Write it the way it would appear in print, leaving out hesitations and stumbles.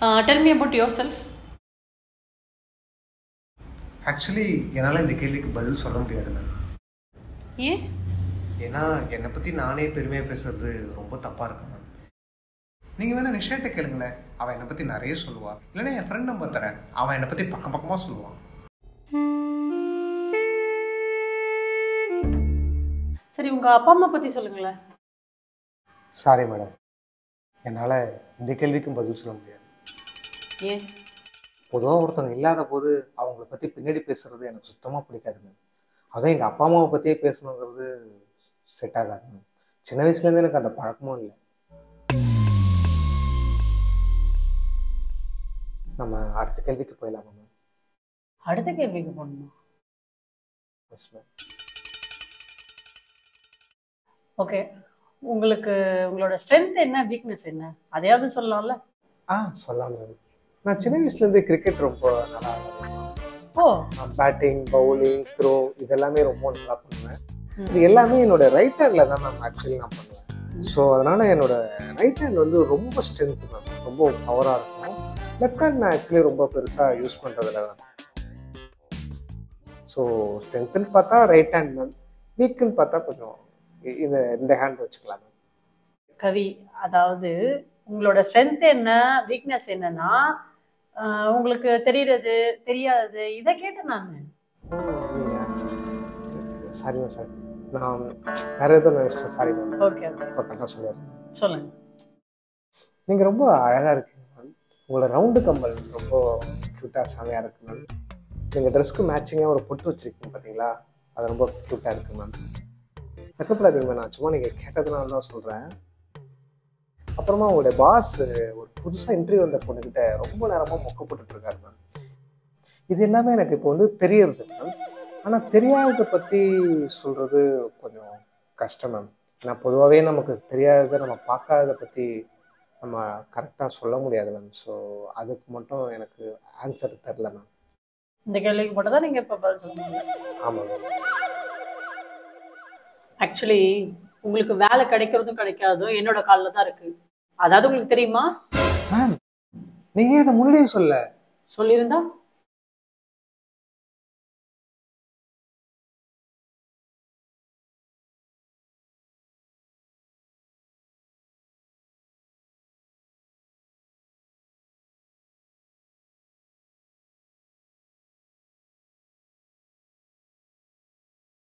Tell me about yourself. Actually என்னால் இந்த கேள்விக்கு பதில் சொல்ல முடியாது மேம். ஏன்? ஏன்னா என்னை பற்றி நானே பெருமையாக பேசுறது ரொம்ப தப்பாக இருக்கு மேம். நீங்கள் வேணால் நிஷாட்ட கேளுங்களேன், அவன் என்னை பற்றி நிறைய சொல்லுவாள். இல்லைன்னா என் ஃப்ரெண்ட் நம்பர் தரேன், அவன் என்னை பற்றி பக்கம் பக்கமாக சொல்லுவான். சரி, உங்கள் அப்பா அம்மா பற்றி சொல்லுங்களேன். சாரி மேடம், என்னால் இந்த கேள்விக்கும் பதில் சொல்ல முடியாது. ஏன்? பொதுவாக ஒருத்தவங்க இல்லாத போது அவங்கள பற்றி பின்னாடி பேசுறது எனக்கு சுத்தமாக பிடிக்காது மேம். அதுவும் எங்கள் அப்பா அம்மாவை பற்றியே பேசணுங்கிறது செட் ஆகாது மேம். சின்ன வயசுலேருந்து எனக்கு அந்த பழக்கமும் இல்லை. நம்ம அடுத்த கேள்விக்கு போயிடலாமா மேம்? அடுத்த கேள்விக்கு போகணுமா? Yes ma'am. ஓகே, உங்களுக்கு உங்களோட ஸ்ட்ரென்த் என்ன, வீக்னஸ் என்ன, அதையாவது சொல்லலாம்ல? சொல்லலாம் மேம். நான் சின்ன வயசுலேருந்து கிரிக்கெட் ரொம்ப நல்லா ஆடுவேன். ஓ. பேட்டிங், பவுலிங், த்ரோ இதெல்லாமே ரொம்ப நல்லா பண்ணுவேன். இது எல்லாமே என்னோட ரைட் ஹேண்டில் தான் மேம் ஆக்சுவலி நான் பண்ணுவேன். ஸோ அதனால் என்னோட ரைட் ஹேண்ட் வந்து ரொம்ப ஸ்ட்ரென்த் மேம், ரொம்ப பவராக இருக்கும். லெஃப்ட் ஹேண்ட் நான் ஆக்சுவலி ரொம்ப பெருசாக யூஸ் பண்ணுறதில்ல தான். ஸோ ஸ்ட்ரென்த்துன்னு பார்த்தா ரைட் ஹேண்ட் மேம், வீக்குன்னு பார்த்தா கொஞ்சம் இந்த ஹேண்ட் வச்சுக்கலாம் மேம். கவி, அதாவது உங்களோட ஸ்ட்ரென்த் என்ன, வீக்னஸ் என்னன்னா உங்களுக்கு தெரியுறது தெரியாது, இதை கேட்டேன் நான். சாரி மேம், சாரி, நான் வேற எதுவும் நினைச்சிட்டேன். Sorry ma'am. ஓகே ஓகே, இப்போ கரெக்டாக சொல்லிடுறேன். சொல்லுங்க. நீங்கள் ரொம்ப அழகாக இருக்கீங்க மேம். உங்களோட ரவுண்டு கம்பல் ரொம்ப க்யூட்டாக செமையாக இருக்கு மேம். நீங்கள் ட்ரெஸ்க்கு மேட்சிங்காக ஒரு பொட்டு வச்சுருக்கீங்க பார்த்தீங்களா, அது ரொம்ப க்யூட்டாக இருக்குது மேம். வெக்கப்படாதீங்க மேம், நான் சும்மா நீங்கள் கேட்டதுனால தான் சொல்கிறேன். அப்புறமா உங்களுடைய பாஸ் ஒரு புதுசாக இன்டர்வியூ வந்த பொண்ணுக்கிட்ட ரொம்ப நேரமாக மொக்க போட்டுட்ருக்காரு மேம். இது எல்லாமே எனக்கு இப்போ வந்து தெரியறது மேம். ஆனால் தெரியாததை பற்றி சொல்கிறது கொஞ்சம் கஷ்டம் மேம். ஏன்னா பொதுவாகவே நமக்கு தெரியாததை, நம்ம பார்க்காததை பற்றி நம்ம கரெக்டாக சொல்ல முடியாது மேம். ஸோ அதுக்கு மட்டும் எனக்கு ஆன்சர் தெரில மேம். இந்த கேள்விக்கு மட்டும் தான் நீங்கள் இப்போ பதில் சொல்லுங்க. ஆமாம் மேம். ஆக்சுவலி உங்களுக்கு வேலை கிடைக்கிறதும் கிடைக்காதும் என்னோட காலில் தான் இருக்கு. அதாவது உங்களுக்கு தெரியுமா மேம், நீங்கள் இதை முன்னாடியே சொல்லியிருந்தா